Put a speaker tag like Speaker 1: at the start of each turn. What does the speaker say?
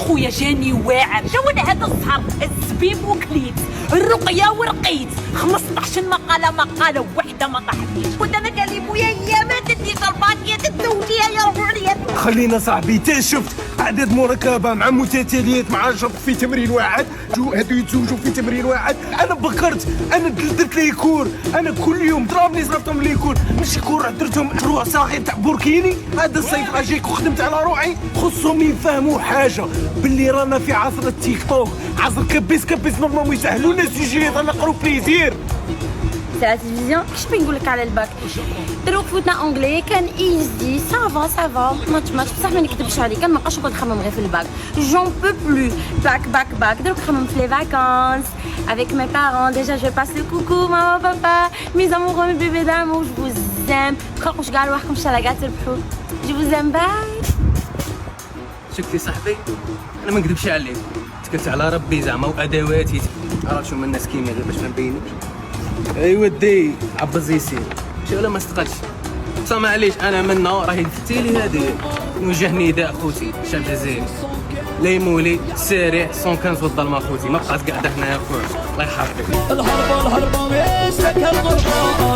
Speaker 1: خويا جاني واعر، جاونا هذا الصهر الزبيب وكليت الرقيه ورقيت 15 مقاله وحده ما طاحتليش. كنت انا قال لي بويا يا ما تديش الباكيه تدوليها يا رجوليه.
Speaker 2: خلينا صاحبي تا شفت اعداد مركبه مع متتاليات مع شرط في تمرين واحد، هادو يتزوجوا في تمرين واحد. انا بكرت، انا درت لي كور، انا كل يوم ضربني صرفتهم لي كور، ماشي كور درتهم روح صاغي تاع بوركيني. هذا الصيف اجيك وخدمت على روحي. خصهم يفهموا حاجه باللي رانا في عصر التيك توك، عصر كبس نورمالمون يسهلوا لنا السوجيات نقروا بليزير.
Speaker 3: C'est la télévision. كيفاش بنقول لك على الباك؟ دروك فوتنا اونجلي كان ايزي سافا ماتش بصح ما نكذبش عليك ما بقاش نقعد نخمم غير في الباك. جون بو بلو باك دروك نخمم في لي فاكانس avec mes parents. Déjà je passe le coucou maman papa mes amoureux mes bébés d'amour je vous aime. خلقوش كاع لوحدكم شلاقات البحور. je vous aime باي.
Speaker 4: شفتي صاحبي انا ما نكذبش عليك، تكلت على ربي زعما وادواتي عرفت شو من الناس كيما غير باش ما نبينوش. اي ودي عبز يسير شي ولا ما استقلش صا معليش. انا منا راهي دفتي لي هذه نوجه نداء خوتي الشعب الجزائري لا يمولي سارع 115 والظلمه خوتي ما بقات قاعده هنايا خويا الله يحفظك.
Speaker 5: الهربه مش لك الغربه